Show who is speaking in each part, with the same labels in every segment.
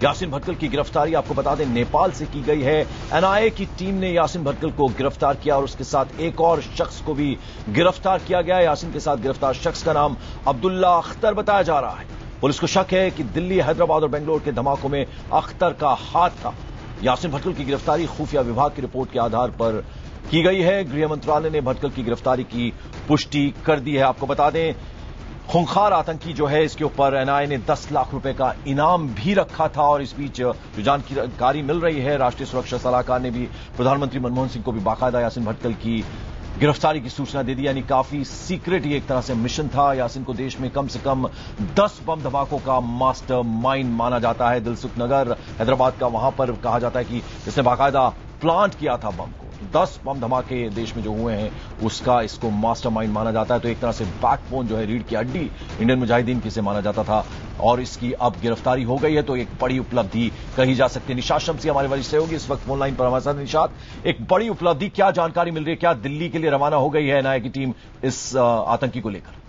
Speaker 1: यासीन भटकल की गिरफ्तारी आपको बता दें नेपाल से की गई है। एनआईए की टीम ने यासीन भटकल को गिरफ्तार किया और उसके साथ एक और शख्स को भी गिरफ्तार किया गया। यासीन के साथ गिरफ्तार शख्स का नाम अब्दुल्ला अख्तर बताया जा रहा है। पुलिस को शक है कि दिल्ली, हैदराबाद और बेंगलोर के धमाकों में अख्तर का हाथ था। यासीन भटकल की गिरफ्तारी खुफिया विभाग की रिपोर्ट के आधार पर की गई है। गृह मंत्रालय ने भटकल की गिरफ्तारी की पुष्टि कर दी है। आपको बता दें, खूंखार आतंकी जो है, इसके ऊपर एनआईए ने 10 लाख रुपए का इनाम भी रखा था। और इस बीच जो जानकारी मिल रही है, राष्ट्रीय सुरक्षा सलाहकार ने भी प्रधानमंत्री मनमोहन सिंह को भी बाकायदा यासीन भटकल की गिरफ्तारी की सूचना दे दी। यानी काफी सीक्रेट ये एक तरह से मिशन था। यासीन को देश में कम से कम 10 बम धमाकों का मास्टर माइंड माना जाता है। दिलसुख नगर हैदराबाद का, वहां पर कहा जाता है कि इसने बाकायदा प्लांट किया था बम को। 10 बम धमाके देश में जो हुए हैं उसका इसको मास्टरमाइंड माना जाता है। तो एक तरह से बैकबोन जो है, रीढ़ की हड्डी इंडियन मुजाहिदीन की से माना जाता था और इसकी अब गिरफ्तारी हो गई है। तो एक बड़ी उपलब्धि कही जा सकती है। निशात शम्सी हमारे वरिष्ठ सहयोगी इस वक्त फोन लाइन पर हमारे साथ। निशात, एक बड़ी उपलब्धि, क्या जानकारी मिल रही है? क्या दिल्ली के लिए रवाना हो गई है एनआईए की टीम इस आतंकी को लेकर?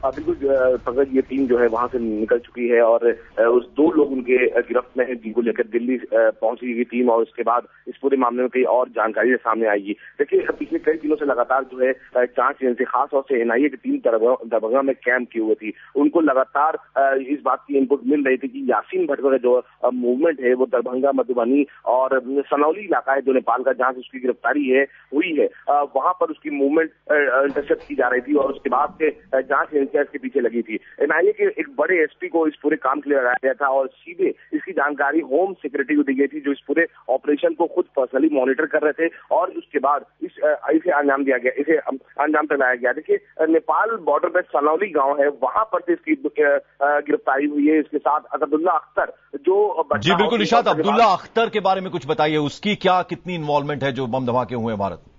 Speaker 2: बिल्कुल पंकज, ये टीम जो है वहां से निकल चुकी है और उस 2 लोग उनके गिरफ्त में है जिनको लेकर दिल्ली पहुंची हुई टीम, और उसके बाद इस पूरे मामले में कई और जानकारी सामने आएगी। देखिए, पिछले कई दिनों से लगातार जो है जांच एजेंसी, खासतौर से एनआईए की टीम दरभंगा में कैंप किए हुए थी। उनको लगातार इस बात की इनपुट मिल रही थी कि यासीन भटकल का जो मूवमेंट है वो दरभंगा, मधुबनी और सनौली इलाका है जो नेपाल का, जहां से उसकी गिरफ्तारी है हुई है, वहां पर उसकी मूवमेंट इंटरसेप्ट की जा रही थी और उसके बाद से जांच इसके पीछे लगी थी। एनआईए के एक बड़े एसपी को इस पूरे काम के लिए लगाया गया था और सीधे इसकी जानकारी होम सेक्रेटरी को दी गई थी, जो इस पूरे ऑपरेशन को खुद पर्सनली मॉनिटर कर रहे थे और उसके बाद इसे अंजाम दिया गया, इसे अंजाम तक लाया गया। देखिए, नेपाल बॉर्डर पे सनौली गांव है, वहां पर से इसकी गिरफ्तारी हुई है। इसके साथ अब्दुल्ला अख्तर जो
Speaker 1: जी बिल्कुल निशात, अब्दुल्ला अख्तर के बारे में कुछ बताइए, उसकी क्या कितनी इन्वॉल्वमेंट है जो बम धमाके हुए हैं भारत में?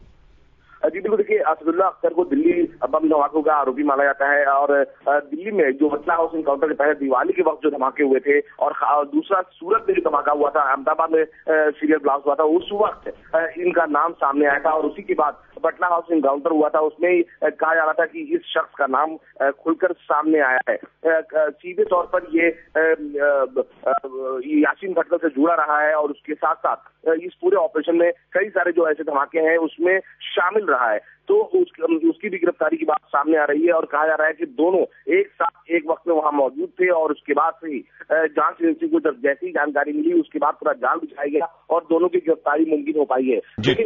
Speaker 2: जी बिल्कुल, देखिए, अब्दुल्ला अख्तर को दिल्ली बम धमाकों का आरोपी माना जाता है और दिल्ली में जो बटला हाउस इनकाउंटर के पहले दिवाली के वक्त जो धमाके हुए थे और दूसरा सूरत में जो धमाका हुआ था, अहमदाबाद में सीरियल ब्लास्ट हुआ था, उस वक्त इनका नाम सामने आया था और उसी के बाद बटला हाउस इनकाउंटर हुआ था। उसमें ही कहा जा रहा था कि इस शख्स का नाम खुलकर सामने आया है। सीधे तौर पर ये यासीन भटकल से जुड़ा रहा है और उसके साथ साथ इस पूरे ऑपरेशन में कई सारे जो ऐसे धमाके हैं उसमें शामिल रहा है। तो उसकी भी गिरफ्तारी की बात सामने आ रही है और कहा जा रहा है कि दोनों एक साथ एक वक्त में वहां मौजूद थे और उसके बाद से ही जांच एजेंसी को जब जैसी ही जानकारी मिली उसके बाद पूरा जाल बिछाया गया और दोनों की गिरफ्तारी मुमकिन हो पाई है। लेकिन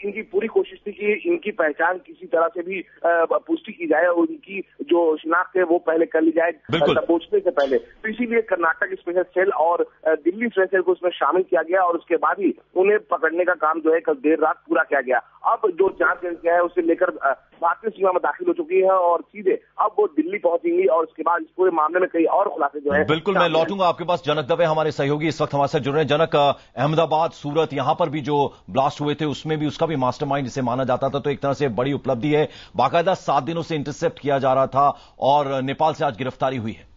Speaker 2: इनकी पूरी कोशिश थी कि इनकी पहचान किसी तरह से भी पुष्टि की जाए और उनकी जो शिनाख्त है वो पहले कर ली जाए पहुंचने से पहले। तो इसीलिए कर्नाटक स्पेशल सेल और दिल्ली स्पेशल सेल को उसमें शामिल किया गया और उसके बाद ही उन्हें पकड़ने का काम जो है कल देर रात पूरा किया गया। अब जो जांच एजेंसी है उसे लेकर भारतीय सीमा में दाखिल हो चुकी है और सीधे अब वो दिल्ली पहुंचेंगी और उसके बाद इस पूरे मामले में कई और खुलासे जो है।
Speaker 1: बिल्कुल, मैं लौटूंगा आपके पास। जनक दवे हमारे सहयोगी इस वक्त हमारे साथ जुड़ रहे हैं। जनक, अहमदाबाद, सूरत, यहां पर भी जो ब्लास्ट हुए थे उसमें भी उसका भी मास्टरमाइंड इसे माना जाता था। तो एक तरह से बड़ी उपलब्धि है। बाकायदा 7 दिनों से इंटरसेप्ट किया जा रहा था और नेपाल से आज गिरफ्तारी हुई है।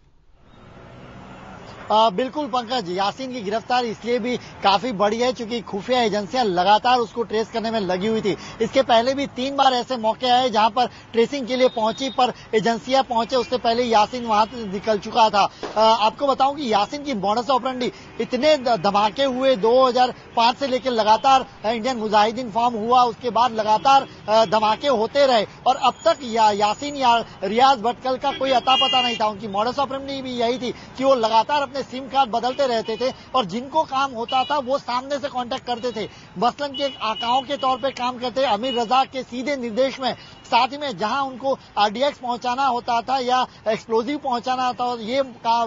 Speaker 3: बिल्कुल पंकज, यासीन की गिरफ्तारी इसलिए भी काफी बड़ी है क्योंकि खुफिया एजेंसियां लगातार उसको ट्रेस करने में लगी हुई थी। इसके पहले भी 3 बार ऐसे मौके आए जहां पर ट्रेसिंग के लिए पहुंची, पर एजेंसियां पहुंचे उससे पहले यासीन वहां से निकल चुका था। आपको बताऊं कि यासीन की मॉडस ऑपरेंडी, इतने धमाके हुए 2005 से लेकर लगातार इंडियन मुजाहिदीन फॉर्म हुआ, उसके बाद लगातार धमाके होते रहे और अब तक यासीन या रियाज भटकल का कोई अता पता नहीं था। उनकी मॉडस ऑपरेंडी भी यही थी कि वो लगातार अपने सिम कार्ड बदलते रहते थे और जिनको काम होता था वो सामने से कांटेक्ट करते थे। मसलन के आकाओं के तौर पे काम करते अमीर रजा के सीधे निर्देश में, साथ ही में जहां उनको आरडीएक्स पहुंचाना होता था या एक्सप्लोजिव पहुंचाना होता था, ये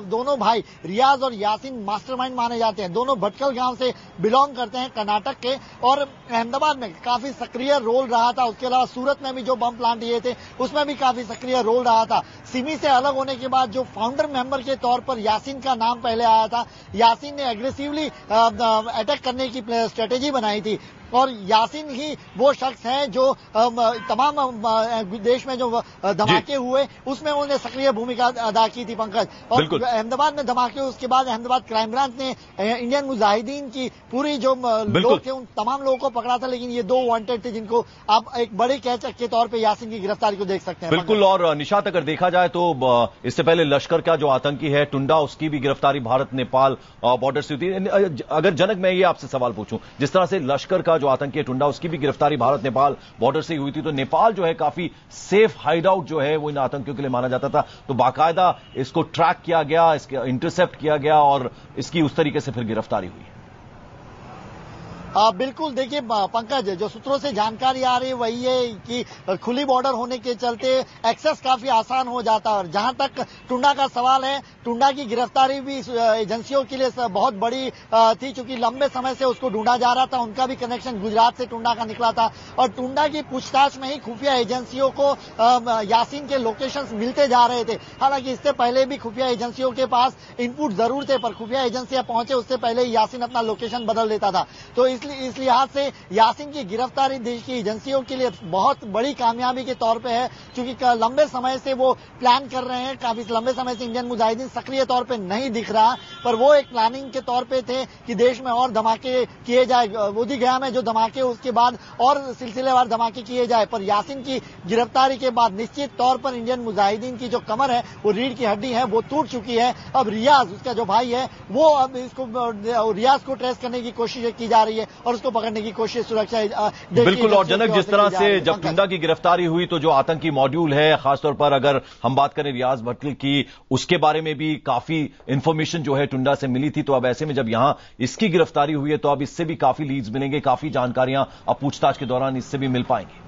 Speaker 3: दोनों भाई रियाज और यासीन मास्टरमाइंड माने जाते हैं। दोनों भटकल गांव से बिलोंग करते हैं, कर्नाटक के, और अहमदाबाद में काफी सक्रिय रोल रहा था। उसके अलावा सूरत में भी जो बम प्लांट दिए थे उसमें भी काफी सक्रिय रोल रहा था। सिमी से अलग होने के बाद जो फाउंडर मेंबर के तौर पर यासीन का नाम पहले आया था। यासीन ने एग्रेसिवली अटैक करने की स्ट्रेटेजी बनाई थी। और यासीन ही वो शख्स है जो तमाम देश में जो धमाके हुए उसमें उन्होंने सक्रिय भूमिका अदा की थी पंकज। और अहमदाबाद में धमाके, उसके बाद अहमदाबाद क्राइम ब्रांच ने इंडियन मुजाहिदीन की पूरी जो लोग थे उन तमाम लोगों को पकड़ा था, लेकिन ये 2 वांटेड थे जिनको आप एक बड़े कैच के तौर पे यासीन की गिरफ्तारी को देख सकते हैं।
Speaker 1: बिल्कुल, और निशात अगर देखा जाए तो इससे पहले लश्कर का जो आतंकी है टुंडा, उसकी भी गिरफ्तारी भारत नेपाल बॉर्डर से हुई थी। अगर जनक मैं ये आपसे सवाल पूछूं, जिस तरह से लश्कर का जो आतंकी है टुंडा, उसकी भी गिरफ्तारी भारत नेपाल बॉर्डर से हुई थी, तो नेपाल जो है काफी सेफ हाइड आउट जो है वो इन आतंकियों के लिए माना जाता था, तो बाकायदा इसको ट्रैक किया गया, इसके इंटरसेप्ट किया गया और इसकी उस तरीके से फिर गिरफ्तारी हुई।
Speaker 3: बिल्कुल, देखिए पंकज, जो सूत्रों से जानकारी आ रही है वही है कि खुली बॉर्डर होने के चलते एक्सेस काफी आसान हो जाता है। और जहां तक टुंडा का सवाल है, टुंडा की गिरफ्तारी भी एजेंसियों के लिए बहुत बड़ी थी, चूंकि लंबे समय से उसको ढूंढा जा रहा था। उनका भी कनेक्शन गुजरात से टुंडा का निकला था और टुंडा की पूछताछ में ही खुफिया एजेंसियों को यासीन के लोकेशंस मिलते जा रहे थे। हालांकि इससे पहले भी खुफिया एजेंसियों के पास इनपुट जरूर थे, पर खुफिया एजेंसियां पहुंचे उससे पहले ही यासीन अपना लोकेशन बदल देता था। तो इस लिहाज से यासीन की गिरफ्तारी देश की एजेंसियों के लिए बहुत बड़ी कामयाबी के तौर पे है, क्योंकि लंबे समय से वो प्लान कर रहे हैं। काफी लंबे समय से इंडियन मुजाहिदीन सक्रिय तौर पे नहीं दिख रहा, पर वो एक प्लानिंग के तौर पे थे कि देश में और धमाके किए जाए। बोधगया में जो धमाके, उसके बाद और सिलसिलेवार धमाके किए जाए। पर यासीन की गिरफ्तारी के बाद निश्चित तौर पर इंडियन मुजाहिदीन की जो कमर है, वो रीढ़ की हड्डी है, वो टूट चुकी है। अब रियाज, उसका जो भाई है, वो अब इसको रियाज को ट्रेस करने की कोशिश की जा रही है और उसको पकड़ने की कोशिश सुरक्षा
Speaker 1: बिल्कुल। और जनक, जिस तरह से जब टुंडा की गिरफ्तारी हुई तो जो आतंकी मॉड्यूल है, खासतौर पर अगर हम बात करें रियाज भटकल की, उसके बारे में भी काफी इंफॉर्मेशन जो है टुंडा से मिली थी। तो अब ऐसे में जब यहां इसकी गिरफ्तारी हुई है तो अब इससे भी काफी लीड्स मिलेंगे, काफी जानकारियां अब पूछताछ के दौरान इससे भी मिल पाएंगी।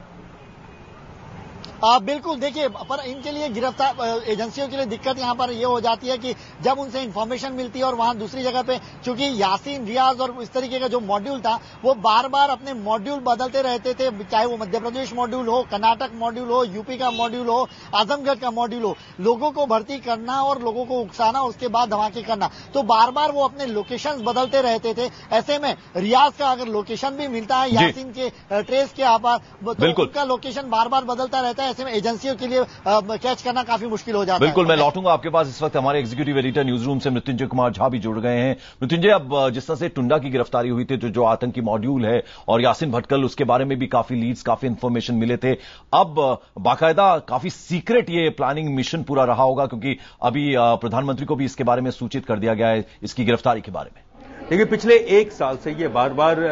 Speaker 3: बिल्कुल, देखिए, पर इनके लिए गिरफ्तार एजेंसियों के लिए दिक्कत यहां पर यह हो जाती है कि जब उनसे इंफॉर्मेशन मिलती है और वहां दूसरी जगह पे, चूंकि यासीन, रियाज और इस तरीके का जो मॉड्यूल था वो बार बार अपने मॉड्यूल बदलते रहते थे, चाहे वो मध्य प्रदेश मॉड्यूल हो, कर्नाटक मॉड्यूल हो, यूपी का मॉड्यूल हो, आजमगढ़ का मॉड्यूल हो। लोगों को भर्ती करना और लोगों को उकसाना, उसके बाद धमाके करना, तो बार बार वो अपने लोकेशन बदलते रहते थे। ऐसे में रियाज का अगर लोकेशन भी मिलता है यासीन के ट्रेस के आपार, तो उनका लोकेशन बार बार बदलता रहता है। ऐसे में एजेंसियों के लिए कैच करना काफी मुश्किल हो जाता है।
Speaker 1: बिल्कुल, मैं लौटूंगा आपके पास। इस वक्त हमारे एग्जीक्यूटिव एडिटर न्यूज रूम से मृत्युंजय कुमार झा भी जुड़ गए हैं। मृत्युंजय, अब जिस तरह से टुंडा की गिरफ्तारी हुई थी, तो जो आतंकी मॉड्यूल है और यासीन भटकल, उसके बारे में भी काफी लीड्स, काफी इंफॉर्मेशन मिले थे। अब बाकायदा काफी सीक्रेट ये प्लानिंग मिशन पूरा रहा होगा, क्योंकि अभी प्रधानमंत्री को भी इसके बारे में सूचित कर दिया गया है, इसकी गिरफ्तारी के बारे में।
Speaker 4: देखिए, पिछले 1 साल से ये बार बार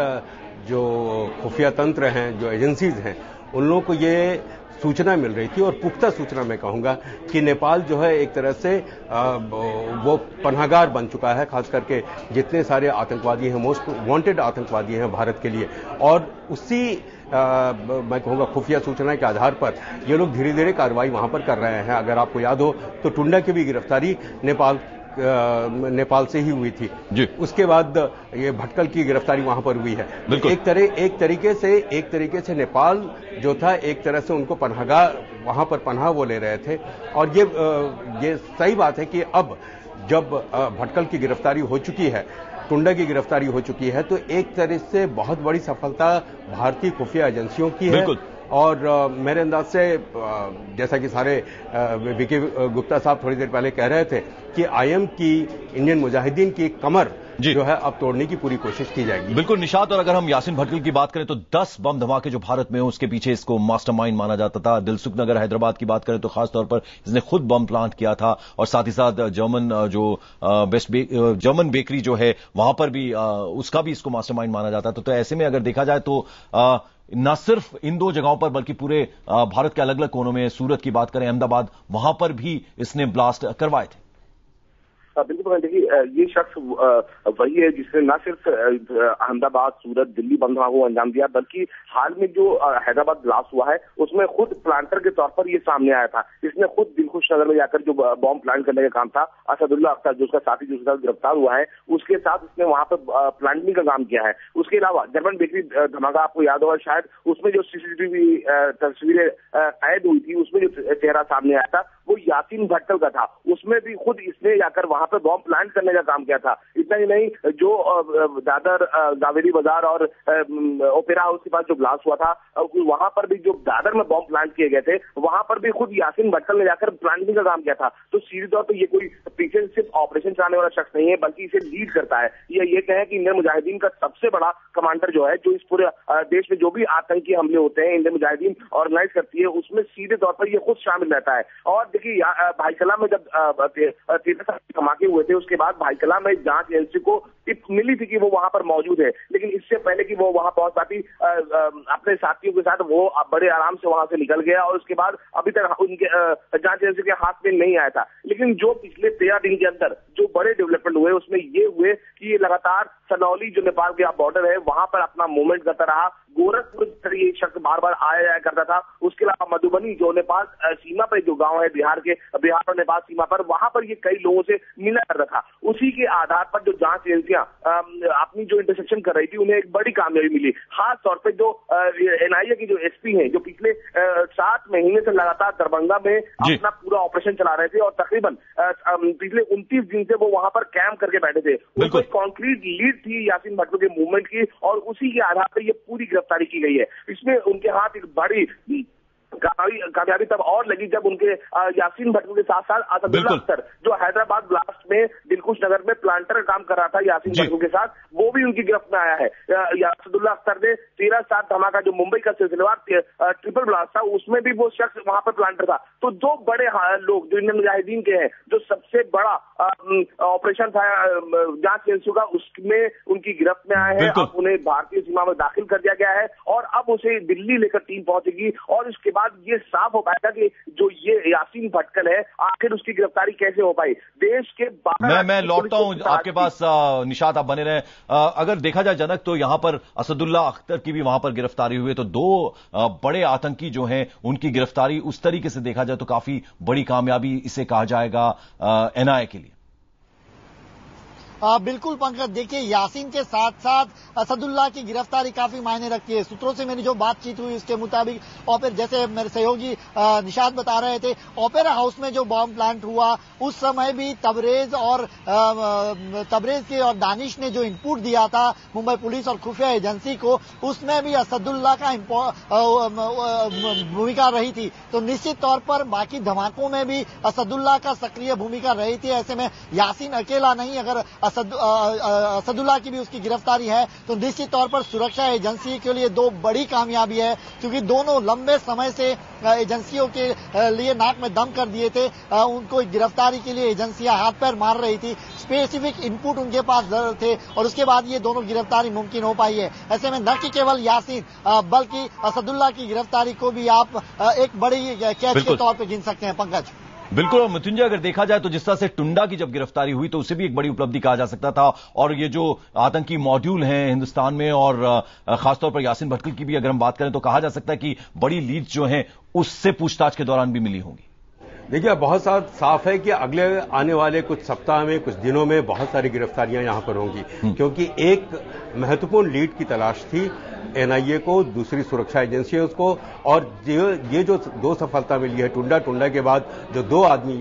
Speaker 4: जो खुफिया तंत्र हैं, जो एजेंसीज हैं, उन लोगों को ये सूचना मिल रही थी, और पुख्ता सूचना मैं कहूंगा कि नेपाल जो है एक तरह से वो पनाहगार बन चुका है, खास करके जितने सारे आतंकवादी हैं, मोस्ट वांटेड आतंकवादी हैं भारत के लिए। और उसी मैं कहूंगा खुफिया सूचना के आधार पर ये लोग धीरे धीरे कार्रवाई वहां पर कर रहे हैं। अगर आपको याद हो तो टुंडा की भी गिरफ्तारी नेपाल से ही हुई थी जी। उसके बाद ये भटकल की गिरफ्तारी वहां पर हुई है। एक तरीके से नेपाल जो था, एक तरह से उनको पनाहगाह, वहां पर पनाह वो ले रहे थे। और ये सही बात है कि अब जब भटकल की गिरफ्तारी हो चुकी है, टुंडा की गिरफ्तारी हो चुकी है, तो एक तरह से बहुत बड़ी सफलता भारतीय खुफिया एजेंसियों की है। और मेरे अंदाज से, जैसा कि सारे विकी गुप्ता साहब थोड़ी देर पहले कह रहे थे कि आईएम की, इंडियन मुजाहिदीन की कमर जो है अब तोड़ने की पूरी कोशिश की जाएगी।
Speaker 1: बिल्कुल निशात, और अगर हम यासीन भटकल की बात करें तो 10 बम धमाके जो भारत में हो, उसके पीछे इसको मास्टरमाइंड माना जाता था। दिलसुख नगर हैदराबाद की बात करें तो खासतौर पर इसने खुद बम प्लांट किया था, और साथ ही साथ जर्मन बेकरी जो है वहां पर भी उसका भी इसको मास्टरमाइंड माना जाता था। तो ऐसे में अगर देखा जाए तो न सिर्फ इन 2 जगहों पर बल्कि पूरे भारत के अलग अलग कोनों में, सूरत की बात करें, अहमदाबाद, वहां पर भी इसने ब्लास्ट करवाए थे।
Speaker 2: बिल्कुल, देखिए, ये शख्स वही है जिसने न सिर्फ अहमदाबाद, सूरत, दिल्ली बम धमाकों को अंजाम दिया, बल्कि हाल में जो हैदराबाद ब्लास्ट हुआ है उसमें खुद प्लांटर के तौर पर ये सामने आया था। इसने खुद दिलखुश नगर में जाकर जो बॉम्ब प्लांट करने का काम था, असदुल्ला अख्तर जो उसका साथी, जो उसके साथ गिरफ्तार हुआ है, उसके साथ उसने वहां पर प्लांटिंग का काम किया है। उसके अलावा जर्मन बेकरी धमाका आपको याद होगा शायद, उसमें जो सीसीटीवी तस्वीरें कैद हुई थी, उसमें जो चेहरा सामने आया था वो यासीन भटकल का था। उसमें भी खुद इसने जाकर वहां वहां पर बॉम्ब प्लांट करने का काम किया था। इतना ही नहीं, जो दादर जावेरी बाजार और ओपेरा हाउस के पास जो ब्लास्ट हुआ था, वहां पर भी जो दादर में बॉम्ब प्लांट किए गए थे, वहां पर भी खुद यासीन भटकल ने जाकर प्लांटिंग का काम किया था। तो सीधे तौर पर ये कोई पीछे सिर्फ ऑपरेशन चलाने वाला शख्स नहीं है, बल्कि इसे लीड करता है। ये कहें कि इंडियन मुजाहिदीन का सबसे बड़ा कमांडर जो है, जो इस पूरे देश में जो भी आतंकी हमले होते हैं इंडियन मुजाहिदीन ऑर्गेनाइज करती है, उसमें सीधे तौर पर ये खुद शामिल रहता है। और देखिए, भाईकला में जब 13 साल धमाके हुए थे, उसके बाद भाईकला में जांच एजेंसी को टिप मिली थी कि वो वहां पर मौजूद है, लेकिन इससे पहले कि वो वहां पहुंच पाती, अपने साथियों के साथ वो बड़े आराम से वहां से निकल गया और उसके बाद अभी तक उनके जांच एजेंसी के हाथ में नहीं आया था। लेकिन जो पिछले 13 दिन के अंदर जो बड़े डेवलपमेंट हुए, उसमें ये हुए कि ये लगातार सनौली जो नेपाल के बॉर्डर है, वहां पर अपना मूवमेंट करता रहा। गोरखपुर ये शख्स बार बार आया जाया करता था। उसके अलावा मधुबनी जो नेपाल सीमा पर जो गांव है, बिहार और नेपाल सीमा पर, वहां पर ये कई लोगों से मिला करता था। उसी के आधार पर जो जांच एजेंसियां अपनी जो इंटरसेक्शन कर रही थी, उन्हें एक बड़ी कामयाबी मिली। खास तौर पर जो एनआईए की जो एसपी हैं, जो पिछले 7 महीने से लगातार दरभंगा में अपना पूरा ऑपरेशन चला रहे थे और तकरीबन पिछले 29 दिन से वो वहां पर कैंप करके बैठे थे। उनको एक कॉन्क्रीट लीड थी यासीन भटकल के मूवमेंट की, और उसी के आधार पर ये पूरी गिरफ्तारी की गई है। इसमें उनके हाथ एक बड़ी कामयाबी तब और लगी जब उनके यासीन भटकल के साथ साथ असदुल्ला अख्तर, जो हैदराबाद ब्लास्ट में दिलकुश नगर में प्लांटर का काम कर रहा था यासीन भटकल के साथ, वो भी उनकी गिरफ्त में आया है। असदुल्ला अख्तर ने 13/7 धमाका जो मुंबई का सिलसिलेवार ट्रिपल ब्लास्ट था, उसमें भी वो शख्स वहां पर प्लांटर था। तो 2 बड़े लोग जो इंडियन मुजाहिदीन के हैं, जो सबसे बड़ा ऑपरेशन था जांच एजेंसियों का, उसमें उनकी गिरफ्त में आए हैं। अब उन्हें भारतीय सीमा में दाखिल कर दिया गया है और अब उसे दिल्ली लेकर टीम पहुंचेगी और इसके बाद ये साफ हो पाएगा कि जो ये यासीन भटकल है, आखिर उसकी गिरफ्तारी कैसे हो पाई। देश के
Speaker 1: मैं लौटता हूं आपके पास, निशात आप बने रहे। अगर देखा जाए जनक, तो यहां पर असदुल्ला अख्तर की भी वहां पर गिरफ्तारी हुई है, तो 2 बड़े आतंकी जो हैं उनकी गिरफ्तारी उस तरीके से देखा जाए तो काफी बड़ी कामयाबी इसे कहा जाएगा एनआईए के लिए।
Speaker 3: बिल्कुल पंकज, देखिए यासीन के साथ साथ असदुल्ला की गिरफ्तारी काफी मायने रखती है। सूत्रों से मेरी जो बातचीत हुई उसके मुताबिक, और फिर जैसे मेरे सहयोगी निशात बता रहे थे, ओपेरा हाउस में जो बॉम्ब प्लांट हुआ उस समय भी तबरेज के और दानिश ने जो इनपुट दिया था मुंबई पुलिस और खुफिया एजेंसी को, उसमें भी असदुल्ला का भूमिका रही थी। तो निश्चित तौर पर बाकी धमाकों में भी असदुल्ला का सक्रिय भूमिका रही थी। ऐसे में यासीन अकेला नहीं, अगर असदुल्ला की भी उसकी गिरफ्तारी है तो निश्चित तौर पर सुरक्षा एजेंसी के लिए 2 बड़ी कामयाबी है, क्योंकि दोनों लंबे समय से एजेंसियों के लिए नाक में दम कर दिए थे। उनको गिरफ्तारी के लिए एजेंसियां हाथ पैर मार रही थी, स्पेसिफिक इनपुट उनके पास थे और उसके बाद ये दोनों गिरफ्तारी मुमकिन हो पाई है। ऐसे में न कि केवल यासीन बल्कि असदुल्ला की गिरफ्तारी को भी आप एक बड़ी कैच के तौर पर गिन सकते हैं पंकज।
Speaker 1: बिल्कुल। और मृत्युंजय, अगर देखा जाए तो जिस तरह से टुंडा की जब गिरफ्तारी हुई तो उसे भी एक बड़ी उपलब्धि कहा जा सकता था, और ये जो आतंकी मॉड्यूल हैं हिंदुस्तान में, और खासतौर पर यासीन भटकल की भी अगर हम बात करें तो कहा जा सकता है कि बड़ी लीड्स जो हैं उससे पूछताछ के दौरान भी मिली होंगी।
Speaker 4: देखिए, बहुत साफ है कि अगले आने वाले कुछ सप्ताह में, कुछ दिनों में बहुत सारी गिरफ्तारियां यहां पर होंगी, क्योंकि एक महत्वपूर्ण लीड की तलाश थी एनआईए को, दूसरी सुरक्षा एजेंसियों को, और ये जो 2 सफलता मिली है टुंडा के बाद जो 2 आदमी,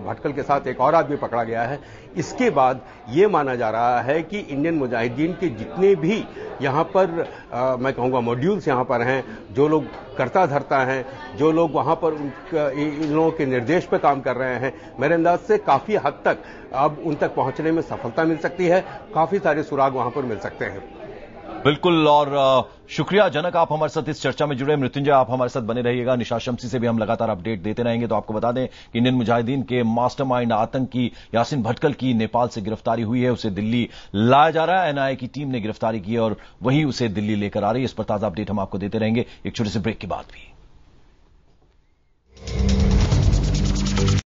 Speaker 4: भटकल के साथ एक और आदमी पकड़ा गया है, इसके बाद ये माना जा रहा है कि इंडियन मुजाहिदीन के जितने भी यहां पर मैं कहूंगा मॉड्यूल्स यहां पर हैं, जो लोग करता धरता हैं, जो लोग वहां पर इन लोगों के निर्देश पे काम कर रहे हैं, मेरे अंदाज से काफी हद तक अब उन तक पहुंचने में सफलता मिल सकती है, काफी सारे सुराग वहां पर मिल सकते हैं।
Speaker 1: बिल्कुल। और शुक्रिया जनक, आप हमारे साथ इस चर्चा में जुड़े। मृत्युंजय, आप हमारे साथ बने रहिएगा। निशा शम्सी से भी हम लगातार अपडेट देते रहेंगे। तो आपको बता दें कि इंडियन मुजाहिदीन के मास्टरमाइंड आतंकी यासीन भटकल की नेपाल से गिरफ्तारी हुई है, उसे दिल्ली लाया जा रहा है। एनआईए की टीम ने गिरफ्तारी की है और वही उसे दिल्ली लेकर आ रही है। इस पर ताजा अपडेट हम आपको देते रहेंगे एक छोटे से ब्रेक के बाद भी।